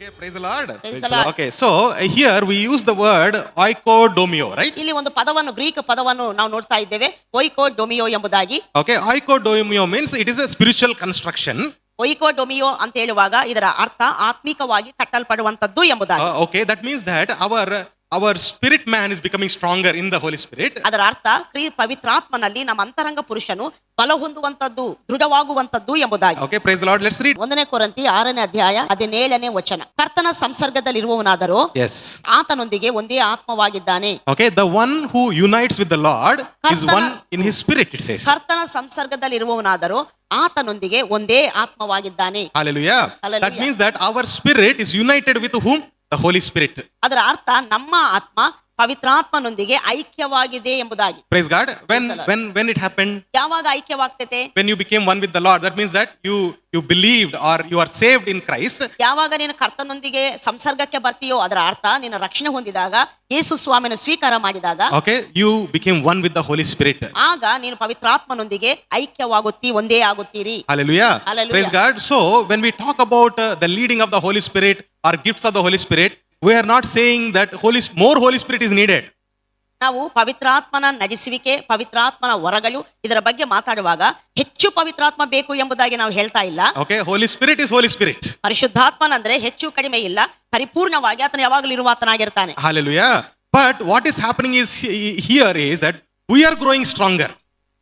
Okay, praise the Lord. Praise the Lord. Okay, so here we use the word oikodomio, right? ಇಲ್ಲಿ ಒಂದು ಪದವನ್ನು Greek ಪದವನ್ನು ನಾವು ನೋಡ್ತಾ ಇದ್ದೇವೆ, ಒಯ್ಕೋಡೊಮಿಯೋ ಎಂಬುದಾಗಿ. Okay, oikodomio means it is a spiritual construction. ಒಯ್ಕೋಡೊಮಿಯೋ ಅಂತ ಹೇಳುವಾಗ ಇದರ ಅರ್ಥ ಆತ್ಮಿಕವಾಗಿ ಕಟ್ಟಲ್ಪಡುವಂತದ್ದು ಎಂಬುದಾಗಿ. Okay, that means that our spirit man is becoming stronger in the Holy Spirit. ಅದರ ಅರ್ಥ ಪವಿತ್ರಾತ್ಮನಲ್ಲಿ ನಮ್ಮ ಅಂತರಂಗ ಪುರುಷನು ಬಲ ಹೊಂದುವಂತದ್ದು, ದೃಢವಾಗುವಂತದ್ದು ಎಂಬುದಾಗಿ. Okay, praise the Lord. Let's read. 1 ಕೊರಿಂಥಿ 6ನೇ ಅಧ್ಯಾಯ 17ನೇ ವಚನ. ಕರ್ತನ ಸಂಸರ್ಗದಲ್ಲಿರುವವನಾದರೂ Yes. ಆತನೊಂದಿಗೆ ಒಂದೇ ಆತ್ಮವಾಗಿದ್ದಾನೆ. Okay, the one who unites with the Lord is one in his spirit, it says. ಕರ್ತನ ಸಂಸರ್ಗದಲ್ಲಿರುವವನಾದರೂ ಆತನೊಂದಿಗೆ ಒಂದೇ ಆತ್ಮವಾಗಿದ್ದಾನೆ. Hallelujah. Hallelujah. That means that our spirit is united with whom? The Holy Spirit. ಅದರ ಅರ್ಥ ನಮ್ಮ ಆತ್ಮ ಪವಿತ್ರಾತ್ಮನೊಂದಿಗೆ ಐಕ್ಯವಾಗಿದೆ ಎಂಬುದಾಗಿ. Praise God. When it happened? ಯಾವಾಗ ಐಕ್ಯವಾಗ್ತೈತೆ? When you became one with the Lord, that means that you believed or you are saved in Christ. ಯಾವಾಗ ನೀನು ಕರ್ತನೊಂದಿಗೆ ಸಂಸರ್ಗಕ್ಕೆ ಬರ್ತೀಯೋ ಅದರ ಅರ್ಥ ನೀನು ರಕ್ಷಣೆ ಹೊಂದಿದಾಗ, ಯೇಸು ಸ್ವಾಮಿನ ಸ್ವೀಕಾರ ಮಾಡಿದಾಗ, okay, you became one with the Holy Spirit. ಆಗ ನೀನು ಪವಿತ್ರಾತ್ಮನೊಂದಿಗೆ ಐಕ್ಯವಾಗುತ್ತಿ, ಒಂದೇ ಆಗುತ್ತೀರಿ. Hallelujah. Hallelujah. Praise God. So when we talk about the leading of the Holy Spirit or gifts of the Holy Spirit, we are not saying that more Holy Spirit is needed. ನಾವು ಪವಿತ್ರಾತ್ಮನ ನಜಿಸುವಿಕೆ, ಪವಿತ್ರಾತ್ಮನ ವರಗಳು ಇದರ ಬಗ್ಗೆ ಮಾತಾಡುವಾಗ ಹೆಚ್ಚು ಪವಿತ್ರಾತ್ಮ ಬೇಕು ಎಂಬುದಾಗಿ ನಾವು ಹೇಳ್ತಾ ಇಲ್ಲ. Okay, Holy Spirit is Holy Spirit. ಪರಿಶುದ್ಧಾತ್ಮನಂದ್ರೆ ಹೆಚ್ಚು ಕಡಿಮೆ ಇಲ್ಲ, ಪರಿಪೂರ್ಣವಾಗಿ ಆತನು ಯಾವಾಗಲೂ ಇರುವಾತನಾಗಿರ್ತಾನೆ. Hallelujah. But what is happening is here is that we are growing stronger.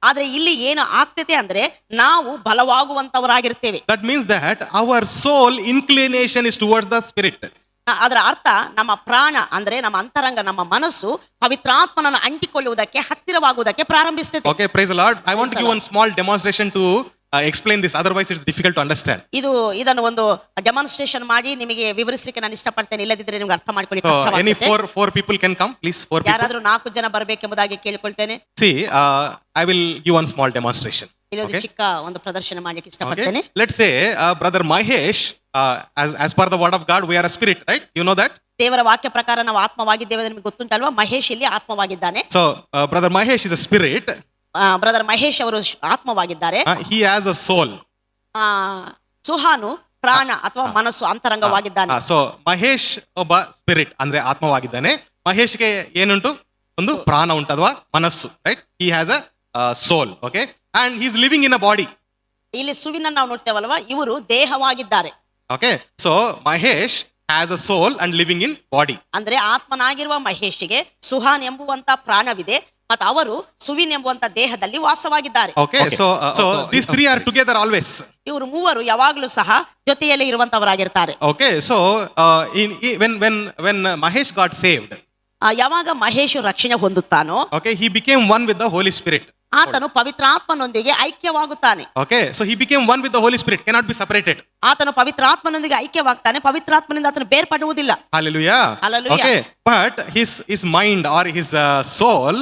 ಆದ್ರೆ ಇಲ್ಲಿ ಏನು ಆಗ್ತೈತೆ ಅಂದ್ರೆ ನಾವು ಬಲವಾಗುವಂತವರಾಗಿರ್ತೇವೆ. That means that our soul inclination is towards the Spirit. ಅದರ ಅರ್ಥ ನಮ್ಮ ಪ್ರಾಣ ಅಂದ್ರೆ ನಮ್ಮ ಅಂತರಂಗ, ನಮ್ಮ ಮನಸ್ಸು ಪವಿತ್ರಾತ್ಮನನ್ನು ಅಂಟಿಕೊಳ್ಳುವುದಕ್ಕೆ, ಹತ್ತಿರವಾಗುವುದಕ್ಕೆ ಪ್ರಾರಂಭಿಸ್ತದೆ. Okay, praise the Lord. I want to give one small demonstration to explain this, otherwise it's difficult to understand. ಇದನ್ನು ಒಂದು ಡೆಮಾನ್ಸ್ಟ್ರೇಷನ್ ಮಾಡಿ ನಿಮಗೆ ವಿವರಿಸಲಿಕ್ಕೆ ನಾನು ಇಷ್ಟಪಡ್ತೇನೆ, ಇಲ್ಲದಿದ್ದರೆ ನಿಮಗೆ ಅರ್ಥ ಮಾಡ್ಕೊಳ್ಳಿಕ್ಕೆ Any ಕಷ್ಟವಾಗುತ್ತೆ. four people can come, please. 4 people. ಯಾರಾದ್ರೂ 4 ಜನ ಬರಬೇಕೆಂಬುದಾಗಿ ಕೇಳಿಕೊಳ್ತೇನೆ. See, I will give one small demonstration. ಇಲ್ಲೊಂದು ಚಿಕ್ಕ ಒಂದು ಪ್ರದರ್ಶನ ಮಾಡ್ಲಿಕ್ಕೆ ಇಷ್ಟಪಡ್ತೇನೆ. Okay? Let's say brother Mahesh, as per the word of God, we are a spirit, right? You know that? ದೇವರ ವಾಕ್ಯ ಪ್ರಕಾರ ನಾವು ಆತ್ಮವಾಗಿದ್ದೇವೆ ಅಂತ ನಿಮಗೆ ಗೊತ್ತುಂಟಲ್ವಾ? ಮಹೇಶ್ ಇಲ್ಲಿ ಆತ್ಮವಾಗಿದ್ದಾನೆ. So brother Mahesh is a spirit. Brother Mahesh ಅವರು ಆತ್ಮವಾಗಿದ್ದಾರೆ. He has a soul. ಸುಹಾನು ಪ್ರಾಣ ಅಥವಾ ಮನಸ್ಸು, ಅಂತರಂಗವಾಗಿದ್ದಾನೆ. So ಮಹೇಶ್ ಒಬ್ಬ ಸ್ಪಿರಿಟ್ ಅಂದ್ರೆ ಆತ್ಮವಾಗಿದ್ದಾನೆ. ಮಹೇಶ್ಗೆ ಏನುಂಟು? ಒಂದು ಪ್ರಾಣ ಉಂಟು ಅಥವಾ ಮನಸ್ಸು, right? He has a soul, okay? And he is living in a body. ಇಲ್ಲಿ ಸುವಿನ ನಾವು ನೋಡ್ತೇವಲ್ವಾ, ಇವರು ದೇಹವಾಗಿದ್ದಾರೆ. Okay, so Mahesh has a soul and living in body. ಅಂದ್ರೆ ಆತ್ಮನಾಗಿರುವ ಮಹೇಶ್ಗೆ ಸುಹಾನ್ ಎಂಬುವಂತ ಪ್ರಾಣವಿದೆ ಮತ್ತು ಅವರು ಸುವಿನ್ ಎಂಬುವಂತ ದೇಹದಲ್ಲಿ ವಾಸವಾಗಿದ್ದಾರೆ. Okay, so these three are together always. ಇವರು ಮೂವರು ಯಾವಾಗಲೂ ಸಹ ಜೊತೆಯಲ್ಲಿ ಇರುವಂತವರಾಗಿರ್ತಾರೆ. Okay, so when Mahesh got saved, ಯಾವಾಗ ಮಹೇಶ್ ರಕ್ಷಣೆ ಹೊಂದುತ್ತಾನೋ, okay, he became one with the Holy Spirit. ಆತನು ಪವಿತ್ರಾತ್ಮನೊಂದಿಗೆ ಐಕ್ಯವಾಗುತ್ತಾನೆ. Okay, so he became one with the Holy Spirit, cannot be separated. ಆತನು ಪವಿತ್ರಾತ್ಮನೊಂದಿಗೆ ಐಕ್ಯವಾಗ್ತಾನೆ, ಪವಿತ್ರಾತ್ಮನಿಂದ ಆತನು ಬೇರ್ಪಡುವುದಿಲ್ಲ. Hallelujah. Hallelujah. Okay, but his mind or his soul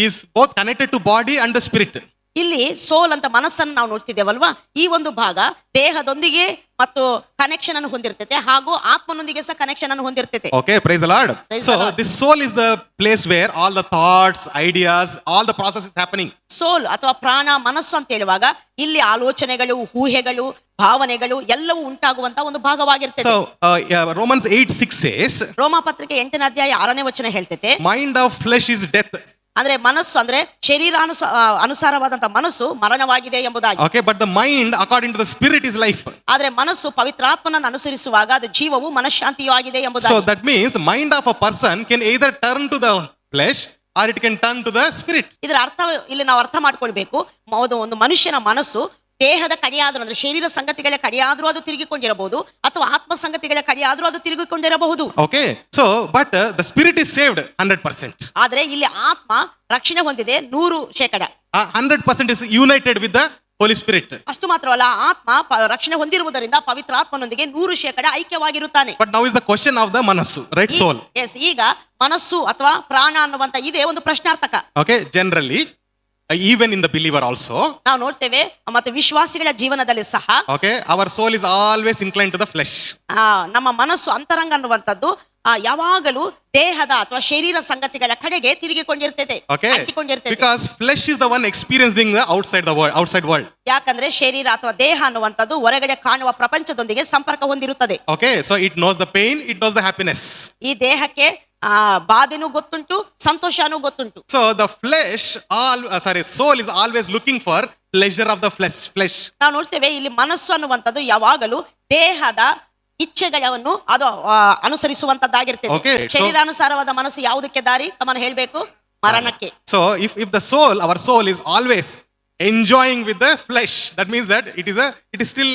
is both connected to body and the spirit. ಇಲ್ಲಿ ಸೋಲ್ ಅಂತ ಮನಸ್ಸನ್ನು ನಾವು ನೋಡ್ತಿದ್ದೇವಲ್ವಾ, ಈ ಒಂದು ಭಾಗ ದೇಹದೊಂದಿಗೆ ಮತ್ತು ಕನೆಕ್ಷನ್ ಅನ್ನು ಹೊಂದಿರ್ತೈತೆ, ಹಾಗೂ ಆತ್ಮನೊಂದಿಗೆ ಸಹ ಕನೆಕ್ಷನ್ ಅನ್ನು ಹೊಂದಿರ್ತೈತೆ. Okay, praise the Lord. So this soul is the place where all the thoughts, ideas, all the process is happening. ಸೋಲ್ ಅಥವಾ ಪ್ರಾಣ, ಮನಸ್ಸು ಅಂತ ಹೇಳುವಾಗ ಇಲ್ಲಿ ಆಲೋಚನೆಗಳು, ಊಹೆಗಳು, ಭಾವನೆಗಳು ಎಲ್ಲವೂ ಉಂಟಾಗುವಂತ ಒಂದು ಭಾಗವಾಗಿರ್ತದೆ. So Romans 8:6 says, ರೋಮ ಪತ್ರಿಕೆ 8ನೇ ಅಧ್ಯಾಯ 6ನೇ ವಚನ ಹೇಳ್ತೈತೆ, mind of flesh is death. ಅಂದ್ರೆ ಮನಸ್ಸು ಅಂದ್ರೆ ಶರೀರ ಅನುಸಾರವಾದಂತ ಮನಸ್ಸು ಮರಣವಾಗಿದೆ ಎಂಬುದಾಗಿ. Okay, but the mind according to the spirit is life. ಆದ್ರೆ ಮನಸ್ಸು ಪವಿತ್ರಾತ್ಮನನ್ನು ಅನುಸರಿಸುವಾಗ ಅದು ಜೀವವು ಮನಃಶಾಂತಿಯೂ ಆಗಿದೆ ಎಂಬುದಾಗಿ. So that means mind of a person can either turn to the flesh or it can turn to the spirit. ಇದರ ಅರ್ಥ ಇಲ್ಲಿ ನಾವು ಅರ್ಥ ಮಾಡ್ಕೊಳ್ಬೇಕು. ಒಂದು ಮನುಷ್ಯನ ಮನಸ್ಸು ದೇಹದ ಕಡೆಯಾದ್ರೂ ಅಂದ್ರೆ ಶರೀರ ಸಂಗತಿಗಳ ಕಡೆಯಾದ್ರೂ ಅದು ತಿರುಗಿಕೊಂಡಿರಬಹುದು, ಅಥವಾ ಆತ್ಮ ಸಂಗತಿಗಳ ಕಡೆಯಾದ್ರೂ ಅದು ತಿರುಗಿಕೊಂಡಿರಬಹುದು. Okay, so but the spirit is saved 100%. ಆದ್ರೆ ಇಲ್ಲಿ ಆತ್ಮ ರಕ್ಷಣೆ ಹೊಂದಿದೆ 100%. 100% is united with the Holy Spirit. ಅಷ್ಟು ಮಾತ್ರವಲ್ಲ, ಆತ್ಮ ರಕ್ಷಣೆ ಹೊಂದಿರುವುದರಿಂದ ಪವಿತ್ರಾತ್ಮನೊಂದಿಗೆ 100% ಐಕ್ಯವಾಗಿರುತ್ತಾನೆ. But now is the question of the manasu, right? Soul. Yes, ಈಗ ಮನಸ್ಸು ಅಥವಾ ಪ್ರಾಣ ಅನ್ನುವಂತ ಇದೇ ಒಂದು ಪ್ರಶ್ನಾರ್ಥಕ. Okay, generally even in the believer also, ನಾವು ನೋಡ್ತೇವೆ ಮತ್ತೆ ವಿಶ್ವಾಸಿಗಳ ಜೀವನದಲ್ಲಿ ಸಹ okay, our soul is always inclined to the flesh. ನಮ್ಮ ಮನಸ್ಸು ಅಂತರಂಗ ಅನ್ನುವಂಥದ್ದು ಯಾವಾಗಲೂ ದೇಹದ ಅಥವಾ ಶರೀರ ಸಂಗತಿಗಳ ಕಡೆಗೆ ತಿರುಗಿಕೊಂಡಿರ್ತದೆ, Okay, ಅಂಟಿಕೊಂಡಿರ್ತದೆ. because flesh is the one experiencing the outside world. ಯಾಕಂದ್ರೆ ಶರೀರ ಅಥವಾ ದೇಹ ಅನ್ನುವಂಥದ್ದು ಹೊರಗಡೆ ಕಾಣುವ ಪ್ರಪಂಚದೊಂದಿಗೆ ಸಂಪರ್ಕ ಹೊಂದಿರುತ್ತದೆ. Okay, so it knows the pain, it knows the happiness. ಈ ದೇಹಕ್ಕೆ ಬಾಧೆನೂ ಗೊತ್ತುಂಟು, ಸಂತೋಷನೂ ಗೊತ್ತುಂಟು. So the soul is always looking for pleasure of the flesh. ನಾವು ನೋಡ್ತೇವೆ ಇಲ್ಲಿ ಮನಸ್ಸು ಅನ್ನುವಂಥದ್ದು ಯಾವಾಗಲೂ ದೇಹದ ಇಚ್ಛೆಗಳನ್ನು ಅದು ಅನುಸರಿಸುವಂತದ್ದಾಗಿರ್ತದೆ. Okay, so- ಶರೀರಾನುಸಾರವಾದ ಮನಸ್ಸು ಯಾವುದಕ್ಕೆ ದಾರಿ ಕಮನ್ ಹೇಳ್ಬೇಕು? ಮರಣಕ್ಕೆ. So if our soul is always enjoying with the flesh, that means that it is still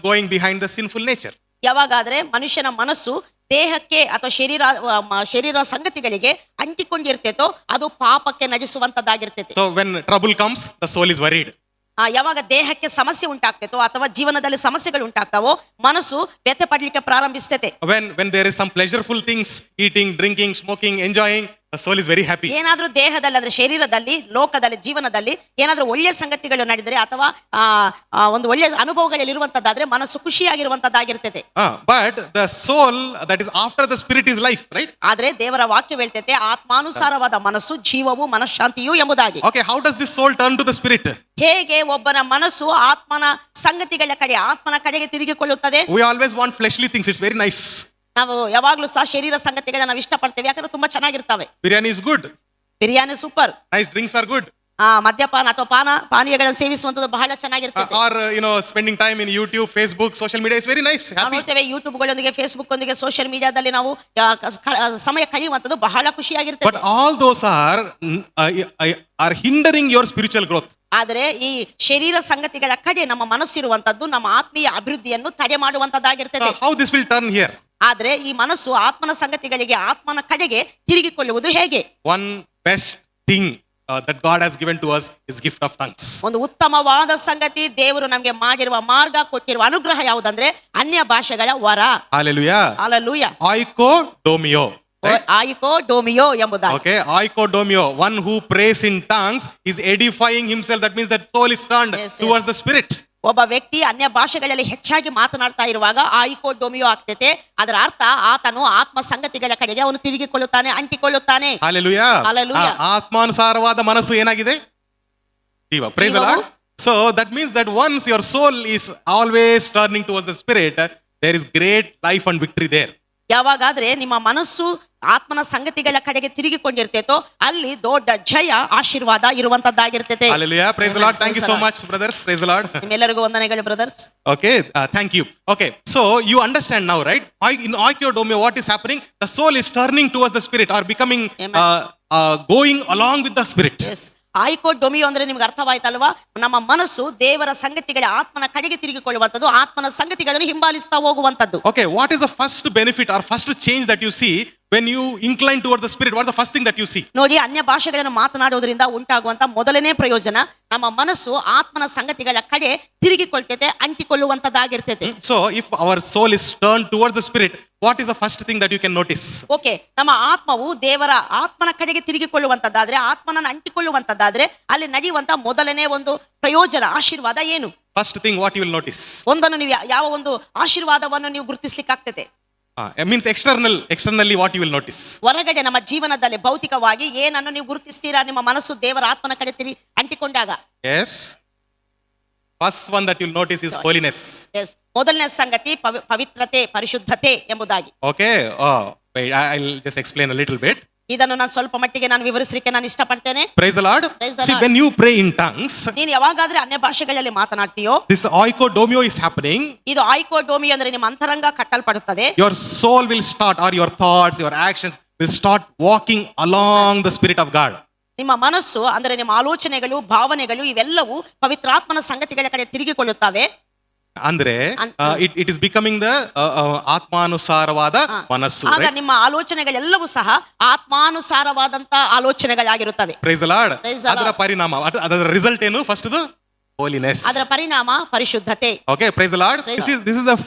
going behind the sinful nature. ಯಾವಾಗಾದ್ರೆ ಮನುಷ್ಯನ ಮನಸ್ಸು ದೇಹಕ್ಕೆ ಅಥವಾ ಶರೀರ ಸಂಗತಿಗಳಿಗೆ ಅಂಟಿಕೊಂಡಿರ್ತೇತೋ ಅದು ಪಾಪಕ್ಕೆ ನಜಿಸುವಂತದ್ದಾಗಿರ್ತೈತೆ. So when trouble comes, the soul is worried. ಯಾವಾಗ ದೇಹಕ್ಕೆ ಸಮಸ್ಯೆ ಉಂಟಾಗ್ತೈತೋ ಅಥವಾ ಜೀವನದಲ್ಲಿ ಸಮಸ್ಯೆಗಳು ಉಂಟಾಗ್ತಾವೋ ಮನಸ್ಸು ವ್ಯಥೆ ಪಡ್ಲಿಕ್ಕೆ ಪ್ರಾರಂಭಿಸ್ತೈತೆ. When there is some pleasureful things, eating, drinking, smoking, enjoying, the soul is very happy. ಏನಾದ್ರೂ ದೇಹದಲ್ಲಿ ಅಂದ್ರೆ ಶರೀರದಲ್ಲಿ ಲೋಕದಲ್ಲಿ ಜೀವನದಲ್ಲಿ ಏನಾದ್ರೂ ಒಳ್ಳೆಯ ಸಂಗತಿಗಳು ನಡೆದರೆ ಅಥವಾ ಒಂದು ಒಳ್ಳೆಯ ಅನುಭವಗಳಲ್ಲಿ ಇರುವಂತದ್ದಾದ್ರೆ ಮನಸ್ಸು ಖುಷಿಯಾಗಿರುವಂತದ್ದಾಗಿರ್ತದೆ. But the soul that is after the spirit is life, right? ಆದ್ರೆ ದೇವರ ವಾಕ್ಯ ಹೇಳ್ತೈತೆ ಆತ್ಮಾನುಸಾರವಾದ ಮನಸ್ಸು ಜೀವವು ಮನಃಶಾಂತಿಯು ಎಂಬುದಾಗಿ. Okay, how does this soul turn to the spirit? ಹೇಗೆ ಒಬ್ಬನ ಮನಸ್ಸು ಆತ್ಮನ ಸಂಗತಿಗಳ ಕಡೆ ಆತ್ಮನ ಕಡೆಗೆ ತಿರುಗಿಕೊಳ್ಳುತ್ತದೆ? We always want fleshly things, it's very nice. ನಾವು ಯಾವಾಗ್ಲೂ ಸಹ ಶರೀರ ಸಂಗತಿಗಳನ್ನ ನಾವು ಇಷ್ಟಪಡ್ತೇವೆ, ಯಾಕಂದ್ರೆ ತುಂಬಾ ಚೆನ್ನಾಗಿರ್ತವೆ. Biryani is good, biryani super, nice drinks are good. ಮದ್ಯಪಾನ ಅಥವಾ ಪಾನೀಯಗಳನ್ನು ಸೇವಿಸುವಂತದ್ದು ಬಹಳ ಚೆನ್ನಾಗಿರ್ತದೆ. Or spending time in YouTube, Facebook, social media is very nice, ನಾವು happy. ನೋಡ್ತೇವೆ ಯೂಟ್ಯೂಬ್ಗಳೊಂದಿಗೆ ಫೇಸ್ಬುಕ್ ಒಂದಿಗೆ ಸೋಷಿಯಲ್ ಮೀಡಿಯಾದಲ್ಲಿ ನಾವು ಸಮಯ ಕಳೆಯುವಂಥದ್ದು ಬಹಳ ಖುಷಿಯಾಗಿರ್ತದೆ. But all those are hindering your spiritual growth. ಆದರೆ ಈ ಶರೀರ ಸಂಗತಿಗಳ ಕಡೆ ನಮ್ಮ ಮನಸ್ಸಿರುವಂತದ್ದು ನಮ್ಮ ಆತ್ಮೀಯ ಅಭಿವೃದ್ಧಿಯನ್ನು ತಡೆ ಮಾಡುವಂತದ್ದಾಗಿರ್ತದೆ. How this will turn here? ಆದ್ರೆ ಈ ಮನಸ್ಸು ಆತ್ಮನ ಸಂಗತಿಗಳಿಗೆ ಆತ್ಮನ ಕಡೆಗೆ ತಿರುಗಿಕೊಳ್ಳುವುದು ಹೇಗೆ? One best thing that God has given to us is gift of tongues. ಒಂದು ಉತ್ತಮವಾದ ಸಂಗತಿ ದೇವರು ನಮಗೆ ಮಾಡಿರುವ ಮಾರ್ಗ ಕೊಟ್ಟಿರುವ ಅನುಗ್ರಹ ಯಾವುದಂದ್ರೆ ಅನ್ಯ ಭಾಷೆಗಳ ವರ. Hallelujah. ಹಲ್ಲೆಲೂಯಾ. Oikodomio. Right? ಆಯಿಕೋ ಡೋಮಿಯೋ ಎಂಬುದಾಗಿ. Okay, oikodomio. One who prays in tongues is edifying himself. That means that soul is turned Yes, towards the spirit. ಒಬ್ಬ ವ್ಯಕ್ತಿ ಅನ್ಯ ಭಾಷೆಗಳಲ್ಲಿ ಹೆಚ್ಚಾಗಿ ಮಾತನಾಡ್ತಾ ಇರುವಾಗ ಆಯಿಕೋ ಡೋಮಿಯೋ ಆಗ್ತೈತೆ. ಅದರ ಅರ್ಥ ಆತನು ಆತ್ಮ ಸಂಗತಿಗಳ ಕಡೆಗೆ ಅವನು ತಿರುಗಿಕೊಳ್ಳುತ್ತಾನೆ, ಅಂಟಿಕೊಳ್ಳುತ್ತಾನೆ. Hallelujah. Hallelujah. ಆತ್ಮಾನುಸಾರವಾದ ಮನಸ್ಸು ಏನಾಗಿದೆ? ಜೀವ. Praise the Lord. So that means that once your soul is always turning towards the spirit, there is great life and victory there. ಯಾವಾಗಾದ್ರೆ ನಿಮ್ಮ ಮನಸ್ಸು ಆತ್ಮನ ಸಂಗತಿಗಳ ಕಡೆಗೆ ತಿರುಗಿಕೊಂಡಿರ್ತೇತೋ ಅಲ್ಲಿ ದೊಡ್ಡ ಜಯ ಆಶೀರ್ವಾದ ಇರುವಂತದ್ದಾಗಿರ್ತೈತೆ. Hallelujah. Praise the Lord. Thank you so much, brothers. Praise the Lord. ನಿಮ್ಮೆಲ್ಲರಿಗೂ ವಂದನೆಗಳು brothers. Okay, thank you. Okay, so you understand now, right? In oikodomio, what is happening? The soul is turning towards the spirit or becoming going along with the spirit. Yes, ಆಯಿಕೋ ಡೊಮಿಯೋ ಅಂದ್ರೆ ನಿಮ್ಗೆ ಅರ್ಥವಾಯ್ತಲ್ವಾ? ನಮ್ಮ ಮನಸ್ಸು ದೇವರ ಸಂಗತಿಗಳ ಆತ್ಮನ ಕಡೆಗೆ ತಿರುಗಿಕೊಳ್ಳುವಂಥದ್ದು, ಆತ್ಮನ ಸಂಗತಿಗಳನ್ನು ಹಿಂಬಾಲಿಸ್ತಾ ಹೋಗುವಂಥದ್ದು. Okay, what is the first benefit or first change that you see when you incline towards the spirit? What's the first thing that you see? ನೋಡಿ, ಅನ್ಯ ಭಾಷೆಗಳನ್ನು ಮಾತನಾಡೋದ್ರಿಂದ ಉಂಟಾಗುವಂತ ಮೊದಲನೇ ಪ್ರಯೋಜನ ನಮ್ಮ ಮನಸ್ಸು ಆತ್ಮನ ಸಂಗತಿಗಳ ಕಡೆ ತಿರುಗಿಕೊಳ್ತೈತೆ, ಅಂಟಿಕೊಳ್ಳುವಂತದ್ದಾಗಿರ್ತೈತೆ. So if our soul is turned towards the spirit, what is the first thing that you can notice? Okay, ನಮ್ಮ ಆತ್ಮವು ದೇವರ ಆತ್ಮನ ಕಡೆಗೆ ತಿರುಗಿಕೊಳ್ಳುವಂತದ್ದಾದ್ರೆ, ಆತ್ಮನನ್ನು ಅಂಟಿಕೊಳ್ಳುವಂತದ್ದಾದ್ರೆ ಅಲ್ಲಿ ನಡೆಯುವಂತ ಮೊದಲನೇ ಒಂದು ಪ್ರಯೋಜನ ಆಶೀರ್ವಾದ ಏನು? First thing what you will notice? ಒಂದನ್ನು ನೀವು ಯಾವ ಒಂದು ಆಶೀರ್ವಾದವನ್ನು ನೀವು ಗುರುತಿಸ್ಲಿಕ್ಕೆ ಆಗ್ತದೆ? Means externally what you will notice? ಹೊರಗಡೆ ನಮ್ಮ ಜೀವನದಲ್ಲಿ ಭೌತಿಕವಾಗಿ ಏನನ್ನು ನೀವು ಗುರುತಿಸ್ತೀರಾ ನಿಮ್ಮ ಮನಸ್ಸು ದೇವರ ಆತ್ಮನ ಕಡೆ ಅಂಟಿಕೊಂಡಾಗ? Yes. First one that you'll notice is holiness. Yes, ಮೊದಲನೇ ಸಂಗತಿ ಪವಿತ್ರತೆ, ಪರಿಶುದ್ಧತೆ ಎಂಬುದಾಗಿ. Okay, wait, I'll just explain a little bit. ಇದನ್ನು ನಾನು ಸ್ವಲ್ಪ ಮಟ್ಟಿಗೆ ನಾನು ವಿವರಿಸಲಿಕ್ಕೆ ನಾನು ಇಷ್ಟಪಡ್ತೇನೆ. Praise the Lord. Praise the See, Lord. when you pray in tongues, ನೀನು ಯಾವಾಗಾದ್ರೆ ಅನ್ಯ ಭಾಷೆಗಳಲ್ಲಿ ಮಾತನಾಡ್ತೀಯೋ this oikodomio is happening. ಇದು ಆಯಿಕೋ ಡೋಮಿ ಅಂದ್ರೆ ನಿಮ್ಮ ಅಂತರಂಗ ಕಟ್ಟಲ್ಪಡುತ್ತದೆ. Your soul will start, or your thoughts, your actions will start walking along the Spirit of God. ನಿಮ್ಮ ಮನಸ್ಸು ಅಂದ್ರೆ ನಿಮ್ಮ ಆಲೋಚನೆಗಳು, ಭಾವನೆಗಳು ಇವೆಲ್ಲವೂ ಪವಿತ್ರಾತ್ಮನ ಸಂಗತಿಗಳ ಕಡೆ ತಿರುಗಿಕೊಳ್ಳುತ್ತವೆ. ಅಂದ್ರೆ it is becoming the ಆತ್ಮಾನುಸಾರವಾದ ಮನಸ್ಸು. ಆಗ ನಿಮ್ಮ ಆಲೋಚನೆಗಳೆಲ್ಲವೂ ಸಹ ಆತ್ಮಾನುಸಾರವಾದಂತ ಆಲೋಚನೆಗಳಾಗಿರುತ್ತವೆ. Praise the Lord. Praise the Lord. ಅದರ ಪರಿಣಾಮ, ಅದರ ರಿಸಲ್ಟ್ ಏನು? First holiness. ಅದರ ಪರಿಣಾಮ ಪರಿಶುದ್ಧತೆ. Okay, praise the Lord. Praise